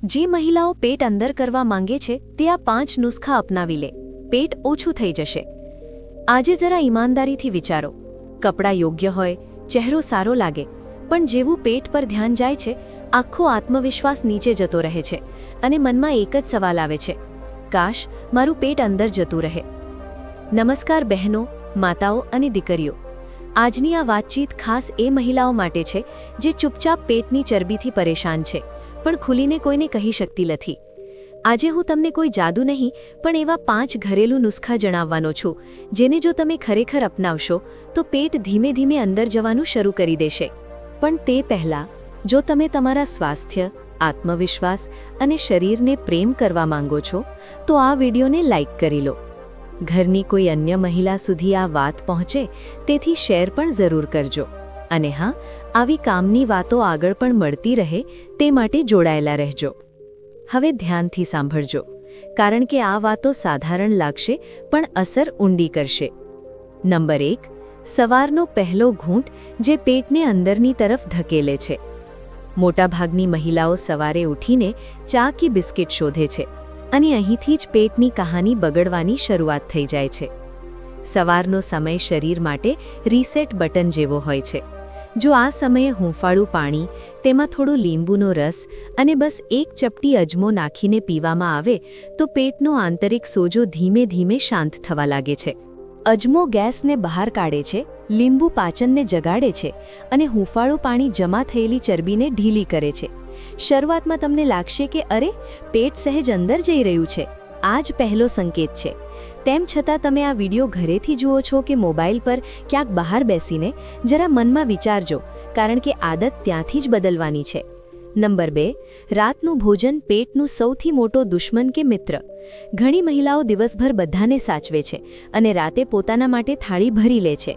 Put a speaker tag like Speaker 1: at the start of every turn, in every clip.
Speaker 1: જે મહિલાઓ પેટ અંદર કરવા માંગે છે તે આ 5 નુસ્ખા અપનાવી લે, પેટ ઓછું થઈ જશે. આજે જરા ઈમાનદારીથી વિચારો. કપડાં યોગ્ય હોય, ચહેરો સારો લાગે, પણ જેવું પેટ પર ધ્યાન જાય છે, આખો આત્મવિશ્વાસ નીચે જતો રહે છે અને મનમાં એક જ સવાલ આવે છે, કાશ મારું પેટ અંદર જતું રહે. નમસ્કાર બહેનો, માતાઓ અને દીકરીઓ. આજની આ વાતચીત ખાસ એ મહિલાઓ માટે છે જે ચૂપચાપ પેટની ચરબીથી પરેશાન છે, પણ ખુલીને કોઈને કહી શકતી નથી. આજે હું તમને કોઈ જાદુ નહીં, પણ એવા 5 ઘરેલું નુસ્ખા જણાવવાનો છું, જેને જો તમે ખરેખર અપનાવશો તો પેટ ધીમે ધીમે અંદર જવાનું શરૂ કરી દેશે. પણ તે પહેલાં, જો તમે તમારા સ્વાસ્થ્ય, આત્મવિશ્વાસ અને શરીરને પ્રેમ કરવા માંગો છો, તો આ વિડીયોને લાઇક કરી લો. ઘરની કોઈ અન્ય મહિલા સુધી આ વાત પહોંચે તેથી શેર પણ જરૂર કરજો. અને હા, આવી કામની વાતો આગળ પણ મળતી રહે તે માટે જોડાયેલા રહેજો. હવે ધ્યાનથી સાંભળજો, કારણ કે આ વાતો સાધારણ લાગશે પણ અસર ઊંડી કરશે. નંબર 1, સવારનો પહેલો ઘૂંટ જે પેટને અંદરની તરફ ધકેલે છે. મોટાભાગની મહિલાઓ સવારે ઉઠીને ચા કે બિસ્કિટ શોધે છે અને અહીંથી જ પેટની કહાની બગડવાની શરૂઆત થઈ જાય છે. સવારનો સમય શરીર માટે રીસેટ બટન જેવો હોય છે. જો આ સમયે હૂંફાળું પાણી, તેમાં થોડો લીંબુનો રસ અને બસ એક ચપટી અજમો નાખીને પીવામાં આવે તો પેટનો આંતરિક સોજો ધીમે ધીમે શાંત થવા લાગે છે. અજમો ગેસને બહાર કાઢે છે, લીંબુ પાચનને જગાડે છે અને હૂંફાળું પાણી જમા થયેલી ચરબીને ઢીલી કરે છે. શરૂઆતમાં તમને લાગશે કે અરે, પેટ સહેજ અંદર જઈ રહ્યું છે. આ જ પહેલો સંકેત છે. તેમ છતાં તમે આ વિડીયો ઘરેથી જુઓ છો કે મોબાઈલ પર ક્યાંક બહાર બેસીને, જરા મનમાં વિચારજો, કારણ કે આદત ત્યાંથી જ બદલવાની છે. નંબર 2, રાતનું ભોજન પેટનું સૌથી મોટો દુશ્મન કે મિત્ર. ઘણી મહિલાઓ દિવસભર બધાને સાચવે છે અને રાતે પોતાના માટે થાળી ભરી લે છે.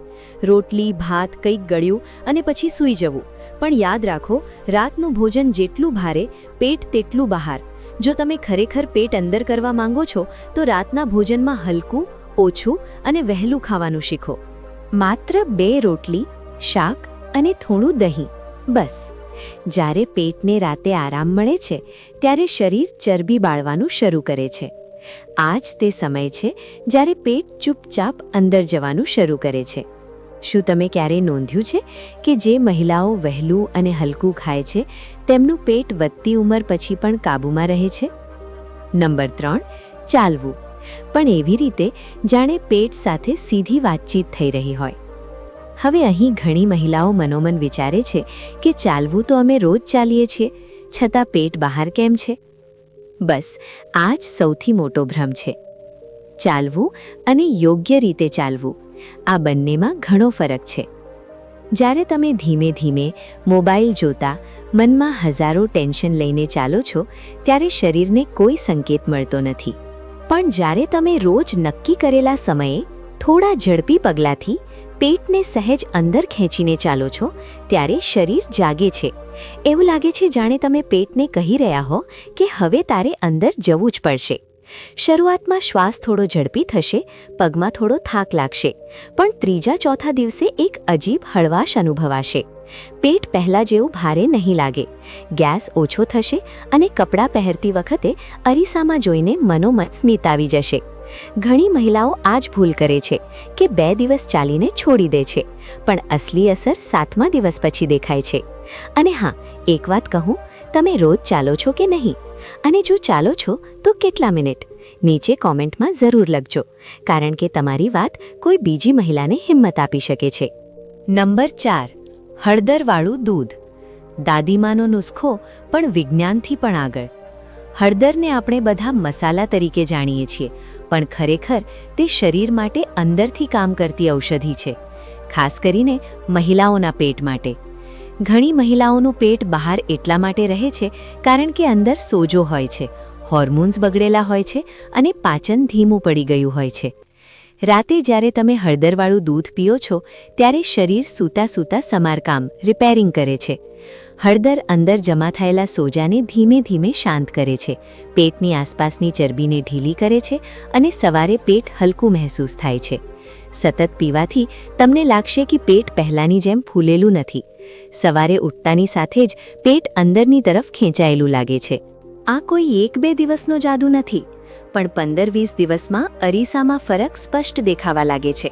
Speaker 1: રોટલી, ભાત, કંઈક ગળ્યું અને પછી સૂઈ જવું. પણ યાદ રાખો, રાતનું ભોજન જેટલું ભારે, પેટ તેટલું બહાર. જો તમે ખરેખર પેટ અંદર કરવા માંગો છો તો રાતના ભોજનમાં હલકું, ઓછું અને વહેલું ખાવાનું શીખો. માત્ર 2 રોટલી, શાક અને થોડું દહીં, બસ. જ્યારે પેટને રાતે આરામ મળે છે ત્યારે શરીર ચરબી બાળવાનું શરૂ કરે છે. આ જ તે સમય છે જ્યારે પેટ ચૂપચાપ અંદર જવાનું શરૂ કરે છે. શું તમે ક્યારેય નોંધ્યું છે કે જે મહિલાઓ વહેલું અને હલકું ખાય છે તેમનું પેટ વધતી ઉંમર પછી પણ કાબૂમાં રહે છે? નંબર 3, ચાલવું, પણ એવી રીતે જાણે પેટ સાથે સીધી વાતચીત થઈ રહી હોય. હવે અહીં ઘણી મહિલાઓ મનોમન વિચારે છે કે ચાલવું તો અમે રોજ ચાલીએ છીએ, છતાં પેટ બહાર કેમ છે? બસ આ જ સૌથી મોટો ભ્રમ છે. ચાલવું અને યોગ્ય રીતે ચાલવું, આ બંનેમાં ઘણો ફરક છે. જ્યારે તમે ધીમે ધીમે મોબાઈલ જોતા મનમાં હજારો ટેન્શન લઈને ચાલો છો ત્યારે શરીરને કોઈ સંકેત મળતો નથી. પણ જ્યારે તમે રોજ નક્કી કરેલા સમયે થોડા ઝડપી પગલાંથી પેટને સહેજ અંદર ખેંચીને ચાલો છો ત્યારે શરીર જાગે છે. એવું લાગે છે જાણે તમે પેટને કહી રહ્યા હો કે હવે તારે અંદર જવું જ પડશે. શરૂઆતમાં શ્વાસ થોડો ઝડપી થશે, પગમાં થોડો થાક લાગશે, પણ 3-4 દિવસે એક અજીબ હળવાશ અનુભવાશે. પેટ પહેલાં જેવું ભારે નહીં લાગે, ગેસ ઓછો થશે અને કપડાં પહેરતી વખતે અરીસામાં જોઈને મનોમન સ્મિત આવી જશે. ઘણી મહિલાઓ આ જ ભૂલ કરે છે કે 2 દિવસ ચાલીને છોડી દે છે, પણ અસલી અસર 7મા દિવસ પછી દેખાય છે. અને હા, એક વાત કહું, તમે રોજ ચાલો છો કે નહીં? અને જો ચાલો છો તો કેટલા મિનિટ? નીચે કોમેન્ટમાં જરૂર લખજો, કારણ કે તમારી વાત કોઈ બીજી મહિલાને હિંમત આપી શકે છે. નંબર 4, હળદરવાળું દૂધ. દાદીમાનો નુસ્ખો, પણ વિજ્ઞાનથી પણ આગળ. હળદરને આપણે બધા મસાલા તરીકે જાણીએ છીએ, પણ ખરેખર તે શરીર માટે અંદરથી કામ કરતી ઔષધિ છે, ખાસ કરીને મહિલાઓના પેટ માટે. ઘણી મહિલાઓનું પેટ બહાર એટલા માટે રહે છે કારણ કે અંદર સોજો હોય છે, હોર્મોન્સ બગડેલા હોય છે અને પાચન ધીમું પડી ગયું હોય છે. રાતે જ્યારે તમે હળદરવાળું દૂધ પીઓ છો ત્યારે શરીર સૂતા સૂતા સમારકામ, રિપેરિંગ કરે છે. હળદર અંદર જમા થયેલા સોજાને ધીમે ધીમે શાંત કરે છે, પેટની આસપાસની ચરબીને ઢીલી કરે છે અને સવારે પેટ હલકું મહેસૂસ થાય છે. સતત પીવાથી તમને લાગશે કે પેટ પહેલાંની જેમ ફૂલેલું નથી. સવારે ઉઠતાની સાથે જ પેટ અંદરની તરફ ખેંચાયેલું લાગે છે. આ કોઈ 1-2 દિવસનો જાદુ નથી, પણ 15-20 દિવસમાં અરીસામાં ફરક સ્પષ્ટ દેખાવા લાગે છે.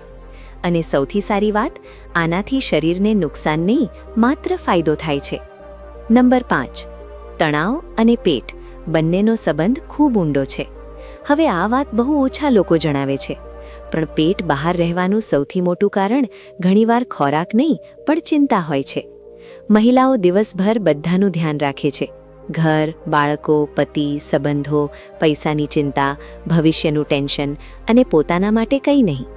Speaker 1: અને સૌથી સારી વાત, આનાથી શરીરને નુકસાન નહીં, માત્ર ફાયદો થાય છે. નંબર 5. તણાવ અને પેટ બંનેનો સંબંધ ખૂબ ઊંડો છે. હવે આ વાત બહુ ઓછા લોકો જણાવે છે, પણ પેટ બહાર રહેવાનું સૌથી મોટું કારણ ઘણીવાર ખોરાક નહીં, પણ ચિંતા હોય છે. મહિલાઓ દિવસભર બધાનું ધ્યાન રાખે છે. ઘર, બાળકો, પતિ, સંબંધો, પૈસાની ચિંતા, ભવિષ્યનું ટેન્શન અને પોતાના માટે કંઈ નહીં.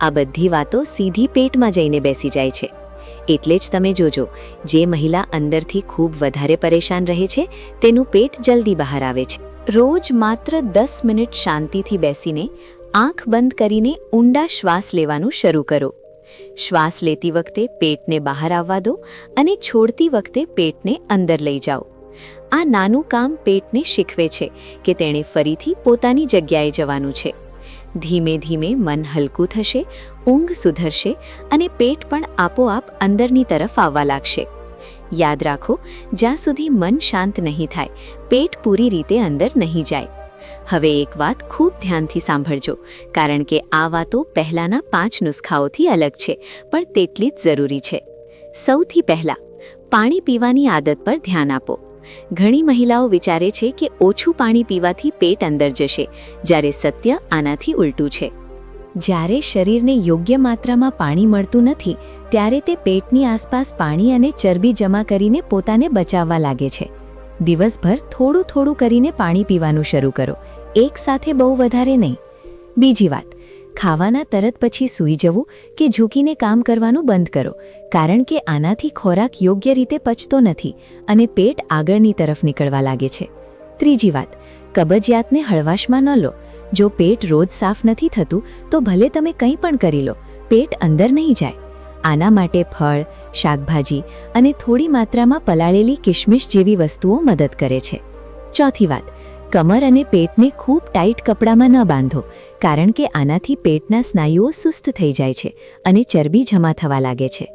Speaker 1: આ બધી વાતો સીધી પેટમાં જઈને બેસી જાય છે. એટલે જ તમે જોજો, જે મહિલા અંદરથી ખૂબ વધારે પરેશાન રહે છે, તેનું પેટ જલ્દી બહાર આવે છે. રોજ માત્ર 10 મિનિટ શાંતિથી બેસીને આંખ બંધ કરીને ઊંડા શ્વાસ લેવાનું શરૂ કરો. શ્વાસ લેતી વખતે પેટને બહાર આવવા દો અને છોડતી વખતે પેટને અંદર લઈ જાઓ. આ નાનું કામ પેટને શીખવે છે કે તેણે ફરીથી પોતાની જગ્યાએ જવાનું છે. ધીમે ધીમે મન હલકું થશે, ઊંઘ સુધરશે અને પેટ પણ આપોઆપ અંદરની તરફ આવવા લાગશે. યાદ રાખો, જ્યાં સુધી મન શાંત નહીં થાય, પેટ પૂરી રીતે અંદર નહીં જાય. હવે એક વાત ખૂબ ધ્યાનથી સાંભળજો, કારણ કે આ વાતો પહેલાંના 5 નુસ્ખાઓથી અલગ છે, પણ તેટલી જ જરૂરી છે. સૌથી પહેલાં, પાણી પીવાની આદત પર ધ્યાન આપો. ઘણી મહિલાઓ વિચારે છે કે ઓછું પાણી પીવાથી પેટ અંદર જશે, જ્યારે સત્ય આનાથી ઉલટું છે. જ્યારે શરીરને યોગ્ય માત્રામાં પાણી મળતું નથી, ત્યારે તે પેટની આસપાસ પાણી અને ચરબી જમા કરીને પોતાને બચાવવા લાગે છે. દિવસભર થોડું થોડું કરીને પાણી પીવાનું શરૂ કરો, એક સાથે બહુ વધારે નહીં. બીજી વાત, ખાવાના તરત પછી સૂઈ જવું કે ઝૂકીને કામ કરવાનું બંધ કરો, કારણ કે આનાથી ખોરાક યોગ્ય રીતે પચતો નથી અને પેટ આગળની તરફ નીકળવા લાગે છે. ત્રીજી વાત, કબજિયાતને હળવાશમાં ન લો. જો પેટ રોજ સાફ નથી થતું, તો ભલે તમે કંઈ પણ કરી લો, પેટ અંદર નહીં જાય. આના માટે ફળ, શાકભાજી અને થોડી માત્રામાં પલાળેલી કિશમિશ જેવી વસ્તુઓ મદદ કરે છે. ચોથી વાત, કમર અને પેટને ખૂબ ટાઈટ કપડામાં ન બાંધો, કારણ કે આનાથી પેટના સ્નાયુઓ સુસ્ત થઈ જાય છે અને ચરબી જમા થવા લાગે છે.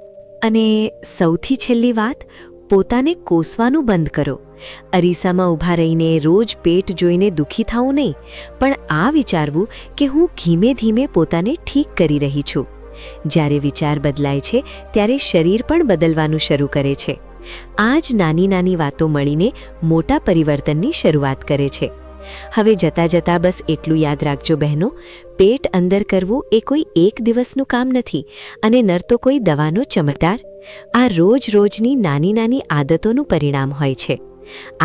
Speaker 1: અને સૌથી છેલ્લી વાત, પોતાને કોસવાનું બંધ કરો. અરીસામાં ઊભા રહીને રોજ પેટ જોઈને દુઃખી થવું નહીં, પણ આ વિચારવું કે હું ધીમે ધીમે પોતાને ઠીક કરી રહી છું. જ્યારે વિચાર બદલાય છે, ત્યારે શરીર પણ બદલવાનું શરૂ કરે છે. આ જ નાની નાની વાતો મળીને મોટા પરિવર્તનની શરૂઆત કરે છે. હવે જતાં જતાં બસ એટલું યાદ રાખજો બહેનો, પેટ અંદર કરવું એ કોઈ એક દિવસનું કામ નથી અને ન તો કોઈ દવાનો ચમત્કાર. આ રોજ રોજની નાની નાની આદતોનું પરિણામ હોય છે.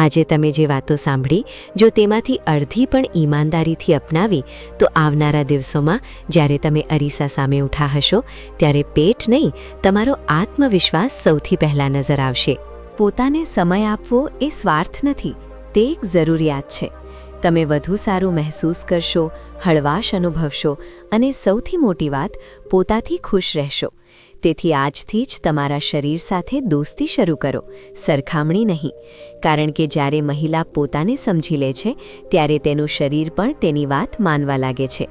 Speaker 1: આજે તમે જે વાતો સાંભળી, જો તેમાંથી અડધી પણ ઈમાનદારીથી અપનાવી, તો આવનારા દિવસોમાં જ્યારે તમે અરીસા સામે ઊઠા હશો, ત્યારે પેટ નહીં, તમારો આત્મવિશ્વાસ સૌથી પહેલાં નજર આવશે. પોતાને સમય આપવો એ સ્વાર્થ નથી, તે એક જરૂરિયાત છે. તમે વધુ સારું મહેસૂસ કરશો, હળવાશ અનુભવશો અને સૌથી મોટી વાત, પોતાથી ખુશ રહેશો. તેથી આજથી જ તમારા શરીર સાથે દોસ્તી શરૂ કરો, સરખામણી નહીં. કારણ કે જ્યારે મહિલા પોતાને સમજી લે છે, ત્યારે તેનું શરીર પણ તેની વાત માનવા લાગે છે.